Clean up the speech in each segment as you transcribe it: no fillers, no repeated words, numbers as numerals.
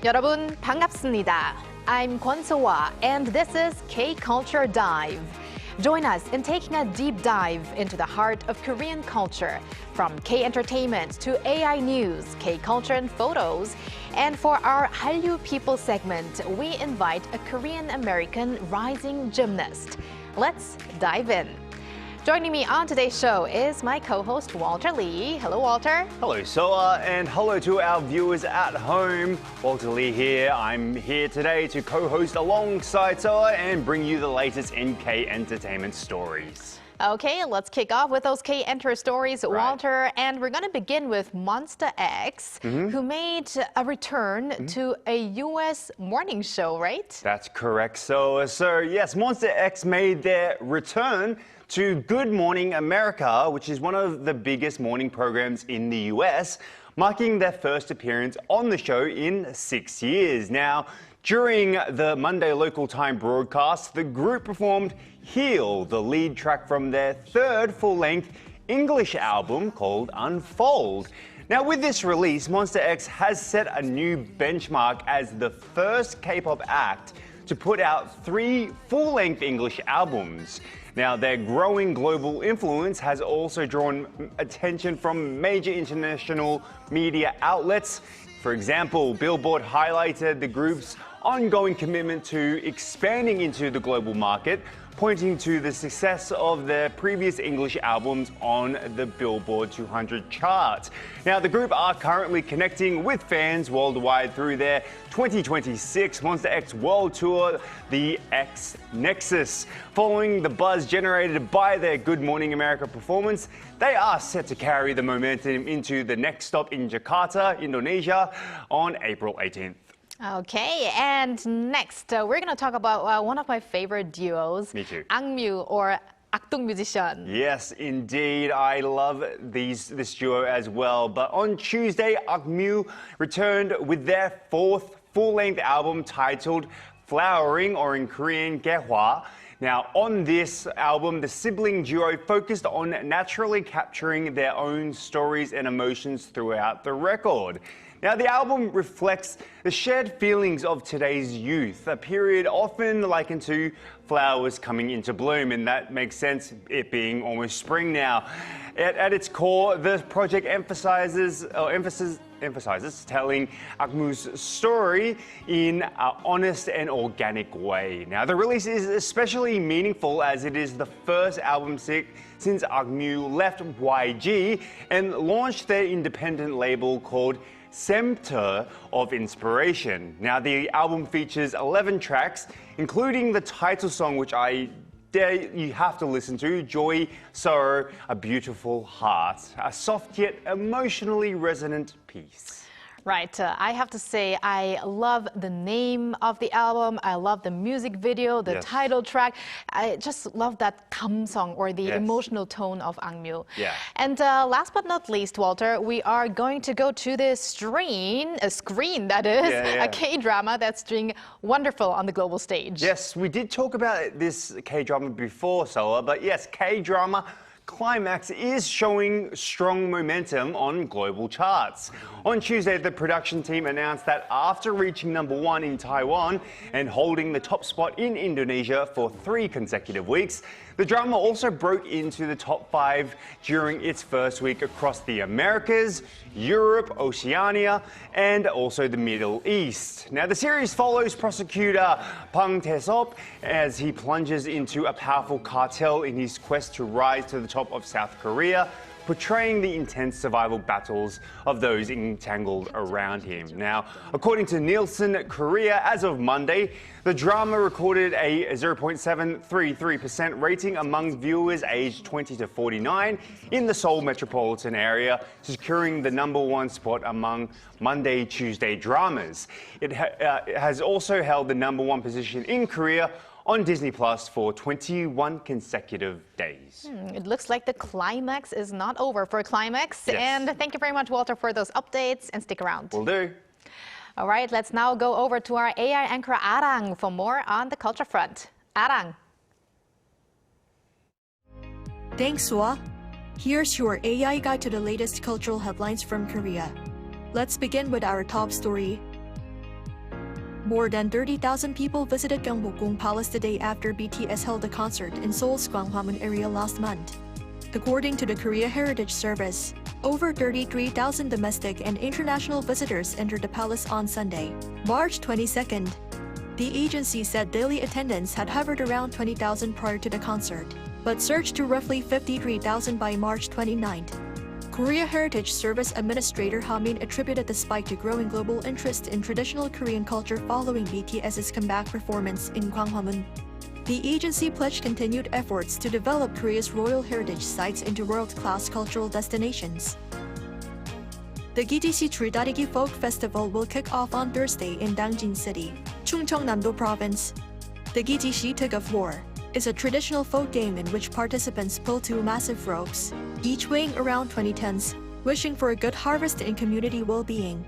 여러분 반갑습니다. I'm Kwon-soa and this is K-Culture Dive. Join us in taking a deep dive into the heart of Korean culture, from K-entertainment to AI news, K-culture and photos. And for our Hallyu People segment, we invite a Korean-American rising gymnast. Let's dive in. Joining me on today's show is my co-host Walter Lee. Hello, Walter. Hello, Soa, and hello to our viewers at home. Walter Lee here. I'm here today to co-host alongside Soa and bring you the latest in K-entertainment stories. Okay, let's kick off with those K-enter stories, Walter. And we're going to begin with MONSTA X, who made a return to a U.S. morning show, right? That's correct, Soa. So yes, MONSTA X made their return to Good Morning America, which is one of the biggest morning programs in the US, marking their first appearance on the show in 6 years. Now, during the Monday local time broadcast, the group performed Heal, the lead track from their third full-length English album called Unfold. Now, with this release, MONSTA X has set a new benchmark as the first K-pop act to put out 3 full-length English albums. Now, their growing global influence has also drawn attention from major international media outlets. For example, Billboard highlighted the group's ongoing commitment to expanding into the global market, pointing to the success of their previous English albums on the Billboard 200 chart. Now, the group are currently connecting with fans worldwide through their 2026 MONSTA X World Tour, the X Nexus. Following the buzz generated by their Good Morning America performance, they are set to carry the momentum into the next stop in Jakarta, Indonesia, on April 18th. Okay, and next we're going to talk about one of my favorite duos. Me too. Angmyu, or Akdong Musician. Yes, indeed. I love this duo as well. But on Tuesday, Angmyu returned with their 4th full-length album titled Flowering, or in Korean, Gaehwa. Now, on this album, the sibling duo focused on naturally capturing their own stories and emotions throughout the record. Now, the album reflects the shared feelings of today's youth, a period often likened to flowers coming into bloom, and that makes sense, it being almost spring now. At its core, the project emphasizes telling Angmyu's story in an honest and organic way. Now, the release is especially meaningful as it is the first album since Angmyu left YG and launched their independent label called Center of Inspiration. Now, the album features 11 tracks, including the title song, which I dare you have to listen to, Joy, Sorrow, A Beautiful Heart, a soft yet emotionally resonant piece. Right, I have to say I love the name of the album, I love the music video, the title track. I just love that 감성, or the emotional tone of Angmyu. Yeah. And last but not least, Walter, we are going to go to the screen that is, a K-drama that's doing wonderful on the global stage. Yes, we did talk about this K-drama before, Soa, but yes, K-drama Climax is showing strong momentum on global charts. On Tuesday, the production team announced that after reaching #1 in Taiwan and holding the top spot in Indonesia for 3 consecutive weeks, the drama also broke into the top 5 during its first week across the Americas, Europe, Oceania, and also the Middle East. Now, the series follows prosecutor Bang Tae-sop as he plunges into a powerful cartel in his quest to rise to the top of South Korea, portraying the intense survival battles of those entangled around him. Now, according to Nielsen Korea, as of Monday, the drama recorded a 0.733% rating among viewers aged 20 to 49 in the Seoul metropolitan area, securing the #1 spot among Monday, Tuesday dramas. It has also held the #1 position in Korea on Disney Plus for 21 consecutive days. It looks like the climax is not over for Climax. Yes. And thank you very much, Walter, for those updates, and stick around. Will do. All right, let's now go over to our AI anchor Arang for more on the culture front. Arang. Thanks, Soa. Here's your AI guide to the latest cultural headlines from Korea. Let's begin with our top story. More than 30,000 people visited Gyeongbokgung Palace the day after BTS held a concert in Seoul's Gwanghwamun area last month. According to the Korea Heritage Service, over 33,000 domestic and international visitors entered the palace on Sunday, March 22nd. The agency said daily attendance had hovered around 20,000 prior to the concert, but surged to roughly 53,000 by March 29th. Korea Heritage Service Administrator Ha-min attributed the spike to growing global interest in traditional Korean culture following BTS's comeback performance in Gwanghwamun. The agency pledged continued efforts to develop Korea's royal heritage sites into world-class cultural destinations. The GTC Tridadigi Folk Festival will kick off on Thursday in Dangjin City, Chungcheongnam-do Province. The GTC Tug of War is a traditional folk game in which participants pull two massive ropes, each weighing around 20 tons, wishing for a good harvest and community well-being.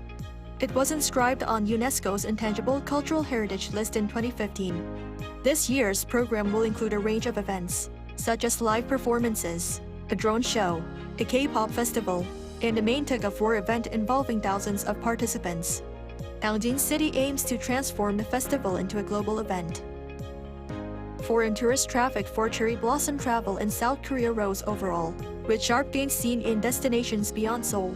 It was inscribed on UNESCO's Intangible Cultural Heritage List in 2015. This year's program will include a range of events, such as live performances, a drone show, a K-pop festival, and a main tug-of-war event involving thousands of participants. Dangjin City aims to transform the festival into a global event. Foreign tourist traffic for cherry blossom travel in South Korea rose overall, with sharp gains seen in destinations beyond Seoul.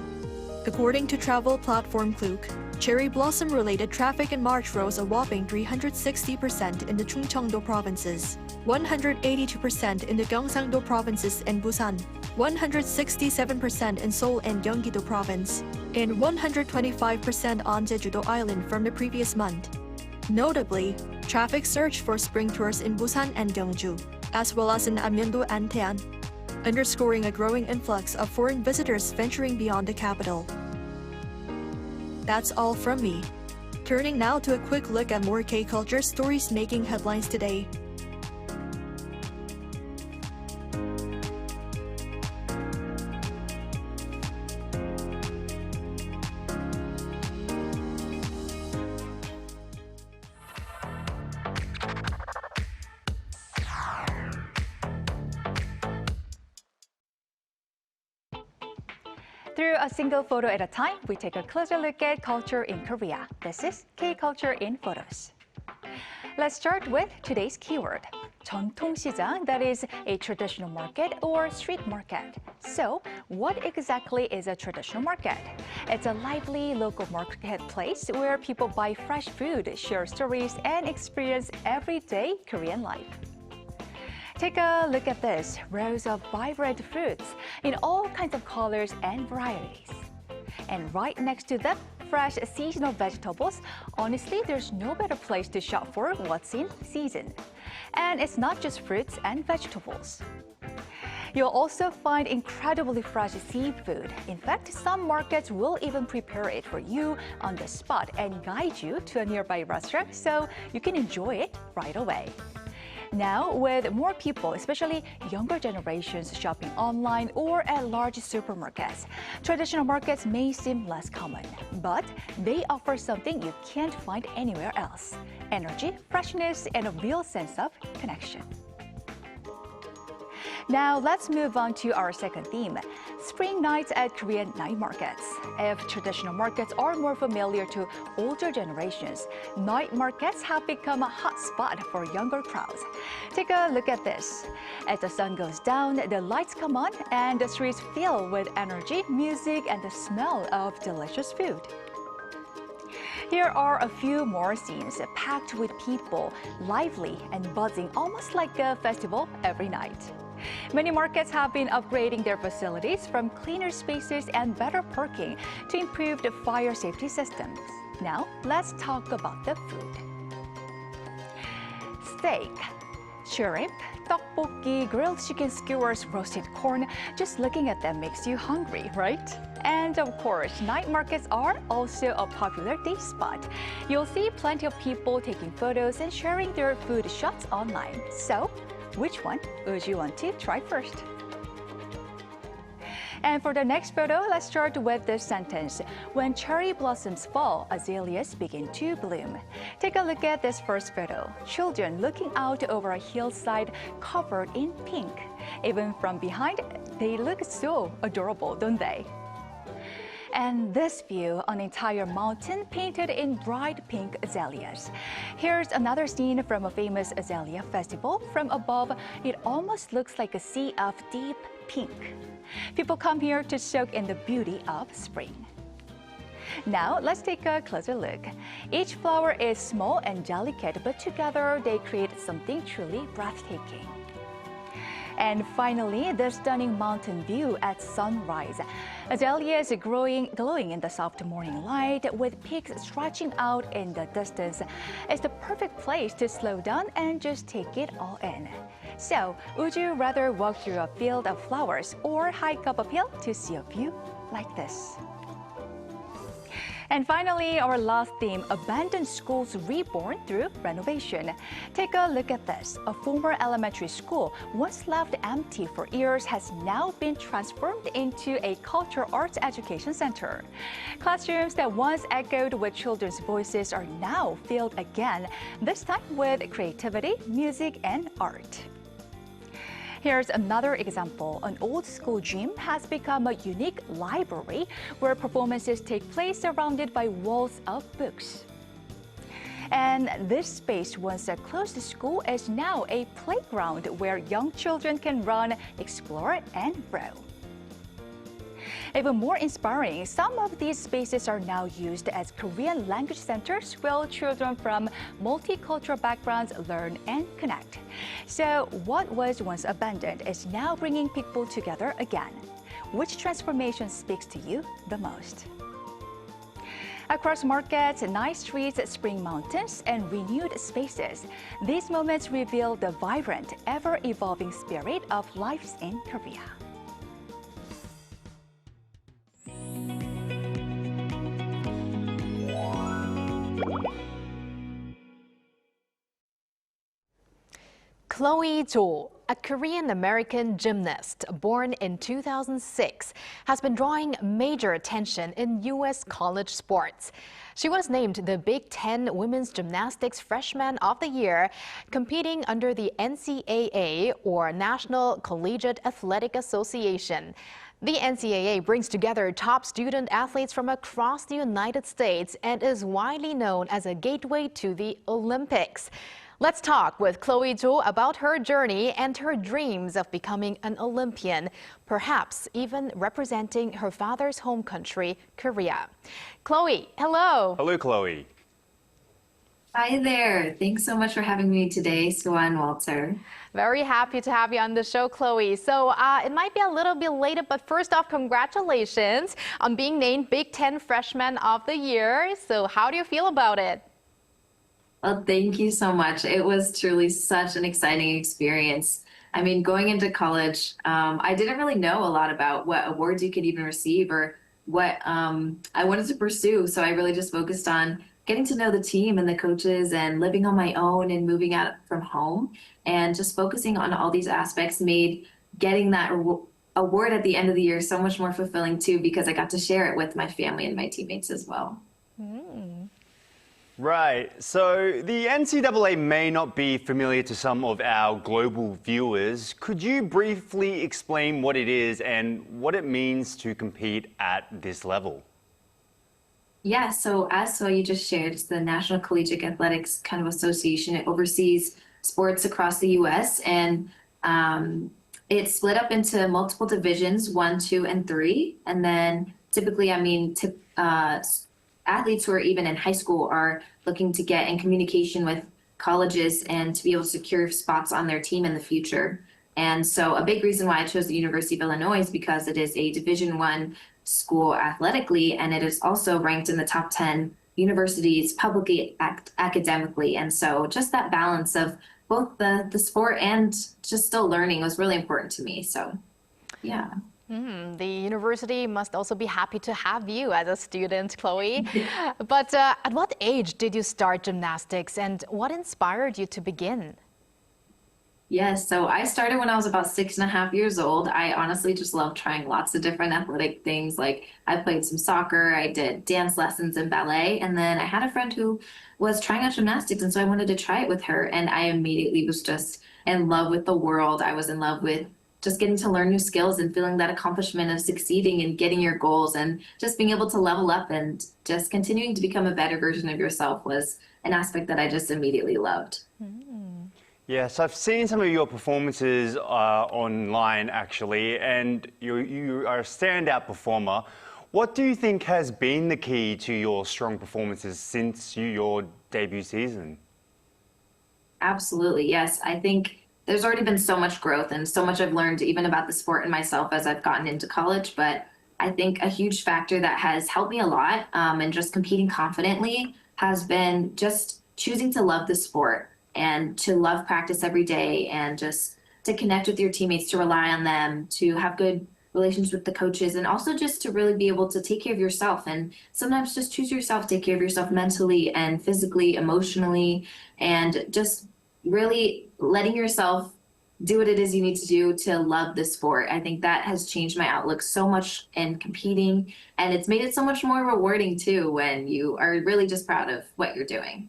According to travel platform Klook, cherry blossom-related traffic in March rose a whopping 360% in the Chungcheongdo provinces, 182% in the Gyeongsang-do provinces and Busan, 167% in Seoul and Gyeonggi-do province, and 125% on Jeju-do Island from the previous month. Notably, traffic surged for spring tours in Busan and Gyeongju, as well as in Amyeon-do and Daean, underscoring a growing influx of foreign visitors venturing beyond the capital. That's all from me. Turning now to a quick look at more K-culture stories making headlines today. Through a single photo at a time, we take a closer look at culture in Korea. This is K-Culture in Photos. Let's start with today's keyword, 전통시장, that is a traditional market or street market. So, what exactly is a traditional market? It's a lively local marketplace where people buy fresh food, share stories, and experience everyday Korean life. Take a look at this, rows of vibrant fruits in all kinds of colors and varieties. And right next to them, fresh seasonal vegetables. Honestly, there's no better place to shop for what's in season. And it's not just fruits and vegetables. You'll also find incredibly fresh seafood. In fact, some markets will even prepare it for you on the spot and guide you to a nearby restaurant so you can enjoy it right away. Now, with more people, especially younger generations, shopping online or at large supermarkets, traditional markets may seem less common, but they offer something you can't find anywhere else: energy, freshness, and a real sense of connection. Now, let's move on to our second theme, spring nights at Korean night markets. If traditional markets are more familiar to older generations, night markets have become a hot spot for younger crowds. Take a look at this. As the sun goes down, the lights come on, and the streets fill with energy, music, and the smell of delicious food. Here are a few more scenes packed with people, lively and buzzing, almost like a festival every night. Many markets have been upgrading their facilities, from cleaner spaces and better parking to improved fire safety systems. Now, let's talk about the food. Steak, shrimp, tteokbokki, grilled chicken skewers, roasted corn. Just looking at them makes you hungry, right? And of course, night markets are also a popular day spot. You'll see plenty of people taking photos and sharing their food shots online. So, which one would you want to try first? And for the next photo, let's start with this sentence. When cherry blossoms fall, azaleas begin to bloom. Take a look at this first photo. Children looking out over a hillside covered in pink. Even from behind, they look so adorable, don't they? And this view, an entire mountain painted in bright pink azaleas. Here's another scene from a famous azalea festival. From above, it almost looks like a sea of deep pink. People come here to soak in the beauty of spring. Now, let's take a closer look. Each flower is small and delicate, but together they create something truly breathtaking. And finally, the stunning mountain view at sunrise. Azaleas glowing in the soft morning light with peaks stretching out in the distance. It's the perfect place to slow down and just take it all in. So, would you rather walk through a field of flowers or hike up a hill to see a view like this? And finally, our last theme, abandoned schools reborn through renovation. Take a look at this. A former elementary school, once left empty for years, has now been transformed into a cultural arts education center. Classrooms that once echoed with children's voices are now filled again, this time with creativity, music, and art. Here's another example. An old school gym has become a unique library where performances take place surrounded by walls of books. And this space, once a closed school, is now a playground where young children can run, explore, and grow. Even more inspiring, some of these spaces are now used as Korean language centers where children from multicultural backgrounds learn and connect. So what was once abandoned is now bringing people together again. Which transformation speaks to you the most? Across markets, nice streets, spring mountains, and renewed spaces, these moments reveal the vibrant, ever-evolving spirit of life in Korea. Chloe Cho, a Korean-American gymnast born in 2006, has been drawing major attention in U.S. college sports. She was named the Big Ten Women's Gymnastics Freshman of the Year, competing under the NCAA, or National Collegiate Athletic Association. The NCAA brings together top student athletes from across the United States and is widely known as a gateway to the Olympics. Let's talk with Chloe Cho about her journey and her dreams of becoming an Olympian, perhaps even representing her father's home country, Korea. Chloe, hello. Hello, Chloe. Hi there. Thanks so much for having me today, Sue and Walter. Very happy to have you on the show, Chloe. So it might be a little bit later, but first off, congratulations on being named Big Ten Freshman of the Year. So how do you feel about it? Well, thank you so much. It was truly such an exciting experience. I mean, going into college, I didn't really know a lot about what awards you could even receive or what I wanted to pursue. So I really just focused on getting to know the team and the coaches and living on my own and moving out from home. And just focusing on all these aspects made getting that award at the end of the year so much more fulfilling too, because I got to share it with my family and my teammates as well. Right, so the NCAA may not be familiar to some of our global viewers. Could you briefly explain what it is and what it means to compete at this level? Yeah, so as you just shared, it's the National Collegiate Athletics kind of Association. It oversees sports across the U.S. and it's split up into multiple divisions, 1, 2, and 3. And then typically, athletes who are even in high school are looking to get in communication with colleges and to be able to secure spots on their team in the future. And so a big reason why I chose the University of Illinois is because it is a Division I school athletically, and it is also ranked in the top 10 universities publicly academically. And so just that balance of both the sport and just still learning was really important to me. So, yeah. The university must also be happy to have you as a student, Chloe. But at what age did you start gymnastics and what inspired you to begin? Yes, so I started when I was about 6.5 years old. I honestly just love trying lots of different athletic things. Like I played some soccer, I did dance lessons and ballet, and then I had a friend who was trying out gymnastics, and so I wanted to try it with her. And I immediately was just in love with the world. I was in love with just getting to learn new skills and feeling that accomplishment of succeeding and getting your goals and just being able to level up and just continuing to become a better version of yourself was an aspect that I just immediately loved. Yes, I've seen some of your performances online actually, and you are a standout performer. What do you think has been the key to your strong performances since your debut season? Absolutely, yes. I think there's already been so much growth and so much I've learned even about the sport and myself as I've gotten into college. But I think a huge factor that has helped me a lot and just competing confidently has been just choosing to love the sport and to love practice every day and just to connect with your teammates, to rely on them, to have good relations with the coaches, and also just to really be able to take care of yourself and sometimes just choose yourself, take care of yourself mentally and physically, emotionally, and just really letting yourself do what it is you need to do to love the sport. I think that has changed my outlook so much in competing, and it's made it so much more rewarding too when you are really just proud of what you're doing.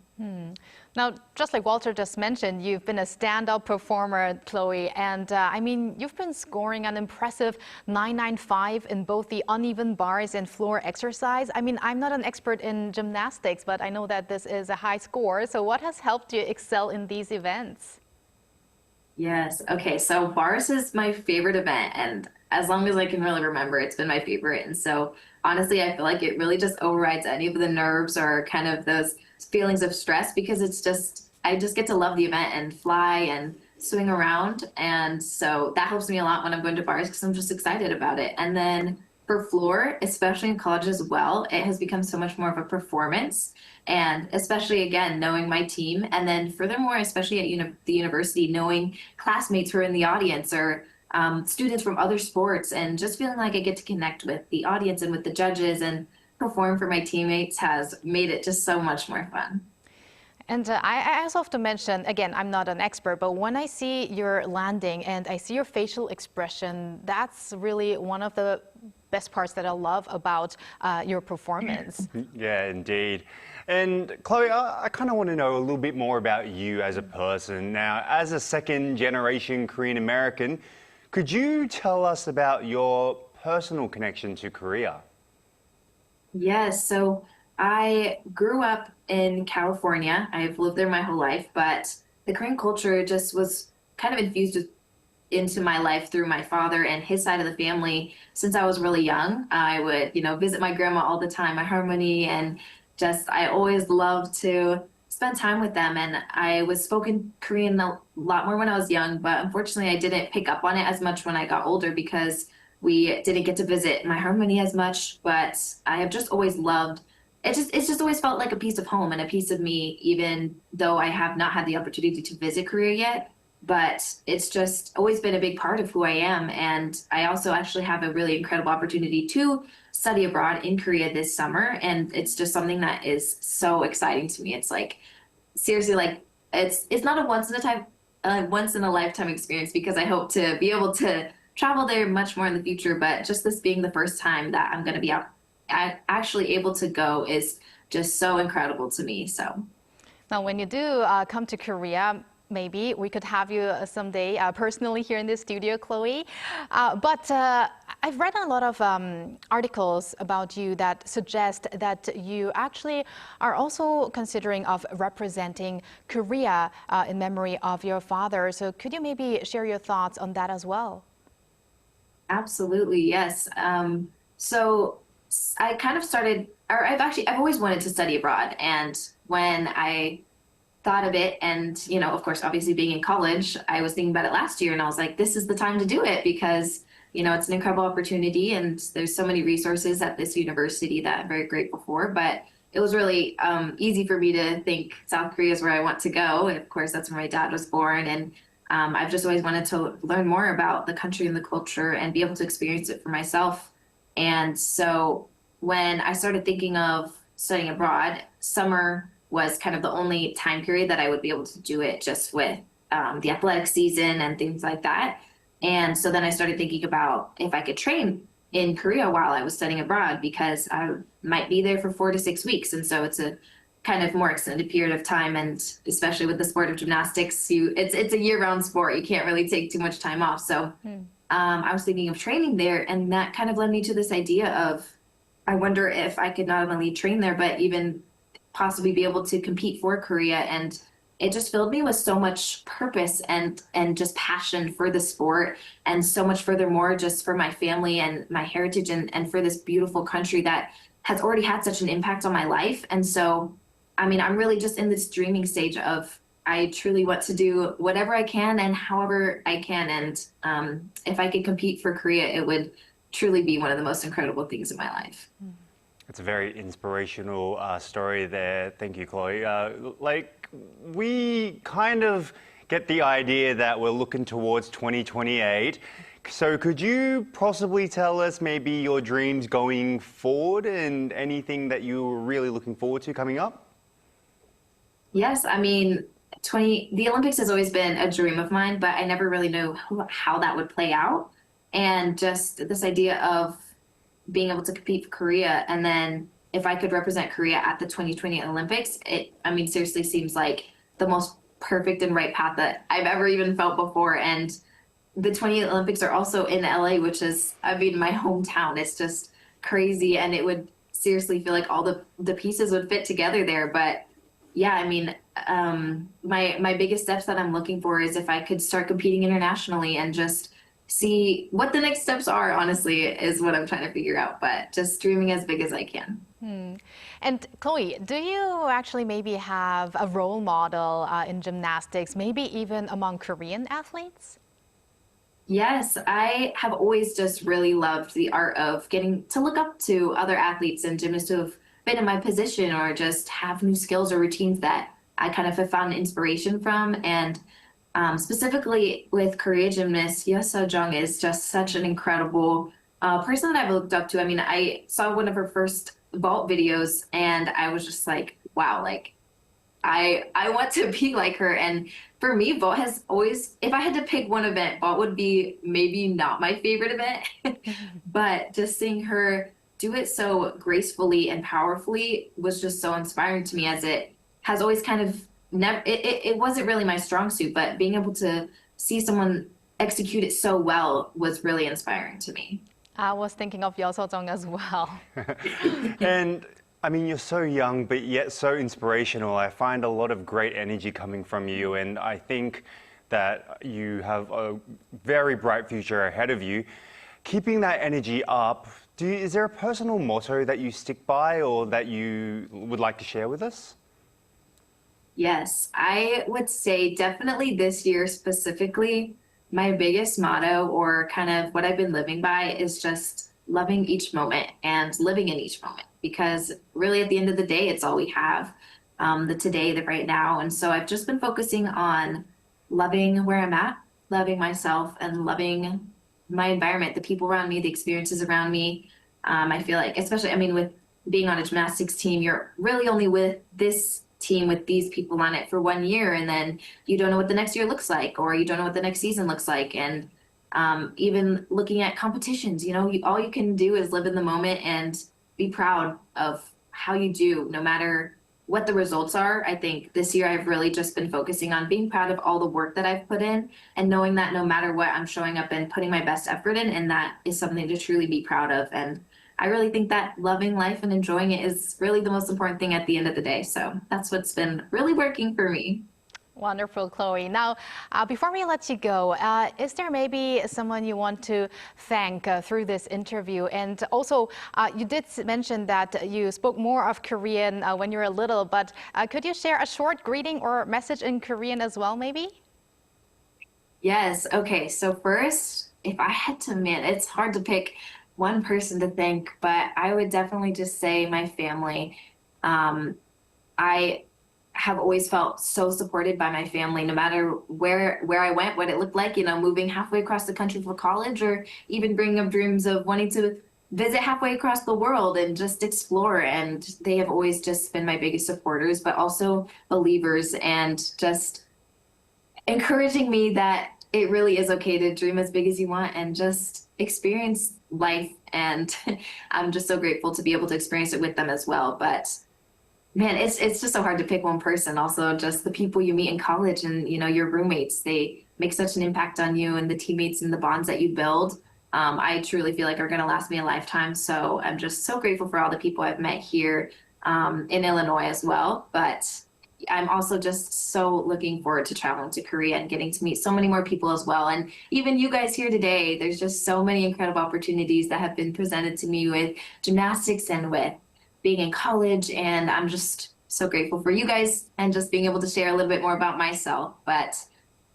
Now, just like Walter just mentioned, you've been a standout performer, Chloe, and I mean, you've been scoring an impressive 995 in both the uneven bars and floor exercise. I mean, I'm not an expert in gymnastics, but I know that this is a high score. So what has helped you excel in these events? Yes. Okay. So bars is my favorite event, and as long as I can really remember, it's been my favorite. And so honestly, I feel like it really just overrides any of the nerves or kind of those feelings of stress because I just get to love the event and fly and swing around. And so that helps me a lot when I'm going to bars because I'm just excited about it. And then for floor, especially in college as well, it has become so much more of a performance. And especially, again, knowing my team. And then furthermore, especially at the university, knowing classmates who are in the audience or students from other sports and just feeling like I get to connect with the audience and with the judges and perform for my teammates has made it just so much more fun. And I also have to mention, again, I'm not an expert, but when I see your landing and I see your facial expression, that's really one of the best parts that I love about your performance. Yeah, indeed. And Chloe, I kind of want to know a little bit more about you as a person. Now, as a second-generation Korean American, could you tell us about your personal connection to Korea? Yes, so I grew up in California. I've lived there my whole life, but the Korean culture just was kind of infused into my life through my father and his side of the family. Since I was really young, I would, visit my grandma all the time, my harmony, and I always loved to spend time with them. And I was spoken Korean a lot more when I was young, but unfortunately I didn't pick up on it as much when I got older because we didn't get to visit my harmony as much. But I have just always loved it. It's just always felt like a piece of home and a piece of me, even though I have not had the opportunity to visit Korea yet. But it's just always been a big part of who I am. And I also actually have a really incredible opportunity to study abroad in Korea this summer. And it's just something that is so exciting to me. It's like, seriously, like it's not a once in a lifetime experience because I hope to be able to travel there much more in the future. But just this being the first time that I'm going to be actually able to go is just so incredible to me. So now when you do come to Korea, maybe we could have you someday personally here in the studio, Chloe. But I've read a lot of articles about you that suggest that you actually are also considering of representing Korea in memory of your father. So could you maybe share your thoughts on that as well? Absolutely, yes. So I kind of started, or I've always wanted to study abroad. And when I thought of it and, of course, obviously being in college, I was thinking about it last year and I was like, this is the time to do it because, it's an incredible opportunity and there's so many resources at this university that I'm very grateful for. But it was really easy for me to think South Korea is where I want to go. And of course, that's where my dad was born. And I've just always wanted to learn more about the country and the culture and be able to experience it for myself. And so when I started thinking of studying abroad, summer was kind of the only time period that I would be able to do it just with the athletic season and things like that. And so then I started thinking about if I could train in Korea while I was studying abroad because I might be there for 4 to 6 weeks. And so it's a kind of more extended period of time. And especially with the sport of gymnastics, it's a year-round sport. You can't really take too much time off. So I was thinking of training there, and that kind of led me to this idea of, I wonder if I could not only train there, but even possibly be able to compete for Korea. And it just filled me with so much purpose and just passion for the sport, and so much furthermore just for my family and my heritage, and for this beautiful country that has already had such an impact on my life. And so, I mean, I'm really just in this dreaming stage of, I truly want to do whatever I can and however I can. And if I could compete for Korea, it would truly be one of the most incredible things in my life. It's a very inspirational story there. Thank you, Chloe. Like, we kind of get the idea that we're looking towards 2028. So could you possibly tell us maybe your dreams going forward and anything that you're really looking forward to coming up? Yes, I mean, the Olympics has always been a dream of mine, but I never really knew how that would play out. And just this idea of being able to compete for Korea, and then if I could represent Korea at the 2020 Olympics, I mean, seriously seems like the most perfect and right path that I've ever even felt before. And the 20 Olympics are also in LA, which is, I mean, my hometown. It's just crazy, and it would seriously feel like all the pieces would fit together there. But yeah, I mean, my biggest steps that I'm looking for is if I could start competing internationally and just see what the next steps are, honestly, is what I'm trying to figure out, but just dreaming as big as I can. And Chloe, do you actually maybe have a role model in gymnastics, maybe even among Korean athletes? Yes, I have always just really loved the art of getting to look up to other athletes and gymnasts who have been in my position, or just have new skills or routines that I kind of have found inspiration from. And specifically with Korea gymnast, Yeo Jung is just such an incredible person that I've looked up to. I mean, I saw one of her first vault videos, and I was just like, wow, like I want to be like her. And for me, vault has always, if I had to pick one event, vault would be maybe not my favorite event, but just seeing her do it so gracefully and powerfully was just so inspiring to me, as it has always kind of never, it wasn't really my strong suit, but being able to see someone execute it so well was really inspiring to me. I was thinking of Yeo Jung as well. And I mean, you're so young, but yet so inspirational. I find a lot of great energy coming from you, and I think that you have a very bright future ahead of you. Keeping that energy up, is there a personal motto that you stick by or that you would like to share with us? Yes, I would say definitely this year specifically, my biggest motto, or kind of what I've been living by, is just loving each moment and living in each moment. Because really at the end of the day, it's all we have, the today, the right now. And so I've just been focusing on loving where I'm at, loving myself, and loving my environment, the people around me, the experiences around me. I feel like, especially, I mean, with being on a gymnastics team, you're really only with this team, with these people on it for 1 year, and then you don't know what the next year looks like, or you don't know what the next season looks like. And even looking at competitions, you know, all you can do is live in the moment and be proud of how you do, no matter what the results are. I think this year I've really just been focusing on being proud of all the work that I've put in, and knowing that no matter what, I'm showing up and putting my best effort in, and that is something to truly be proud of. And I really think that loving life and enjoying it is really the most important thing at the end of the day. So that's what's been really working for me. Wonderful, Chloe. Now, before we let you go, is there maybe someone you want to thank through this interview? And also, you did mention that you spoke more of Korean when you were little, but could you share a short greeting or message in Korean as well, maybe? Yes. Okay. So first, if I had to admit, it's hard to pick one person to thank, but I would definitely just say my family. I have always felt so supported by my family, no matter where I went, what it looked like, you know, moving halfway across the country for college, or even bringing up dreams of wanting to visit halfway across the world and just explore. And they have always just been my biggest supporters, but also believers, and just encouraging me that it really is okay to dream as big as you want and just experience life. And I'm just so grateful to be able to experience it with them as well. But Man, it's just so hard to pick one person. Also, just the people you meet in college and your roommates, they make such an impact on you, and the teammates and the bonds that you build. I truly feel like are going to last me a lifetime. So I'm just so grateful for all the people I've met here in Illinois as well. But I'm also just so looking forward to traveling to Korea and getting to meet so many more people as well. And even you guys here today, there's just so many incredible opportunities that have been presented to me with gymnastics and with being in college. And I'm just so grateful for you guys and just being able to share a little bit more about myself. But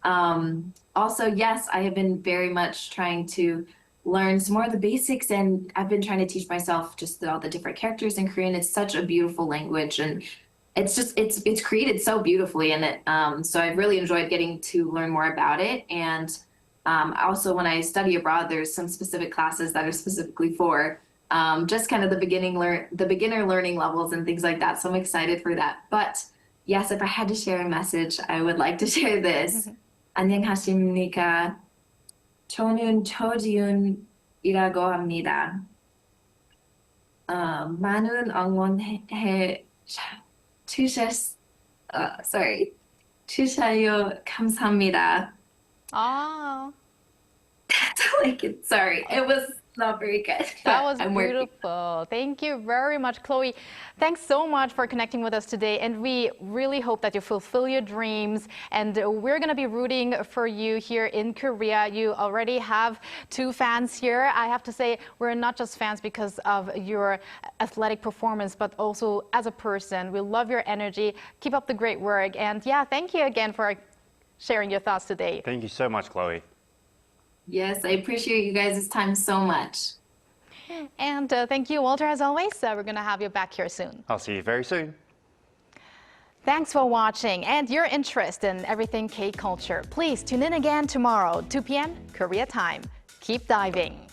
also, yes, I have been very much trying to learn some more of the basics, and I've been trying to teach myself just all the different characters in Korean. It's such a beautiful language, and it's created so beautifully, and so I've really enjoyed getting to learn more about it. And also, when I study abroad, there's some specific classes that are specifically for just kind of the beginner learning levels and things like that. So I'm excited for that. But yes, if I had to share a message, I would like to share this. 안녕하십니까? 저는 조지윤이라고 합니다. 많은 응원해 주셔요 감사합니다. Ah. That's all I can. Sorry, it was not very good. That was I'm beautiful. Thank you very much, Chloe. Thanks so much for connecting with us today. And we really hope that you fulfill your dreams. And we're going to be rooting for you here in Korea. You already have 2 fans here. I have to say, we're not just fans because of your athletic performance, but also as a person. We love your energy. Keep up the great work. And yeah, thank you again for sharing your thoughts today. Thank you so much, Chloe. Yes, I appreciate you guys' time so much. And thank you, Walter, as always. We're going to have you back here soon. I'll see you very soon. Thanks for watching and your interest in everything K-culture. Please tune in again tomorrow, 2 p.m. Korea time. Keep diving.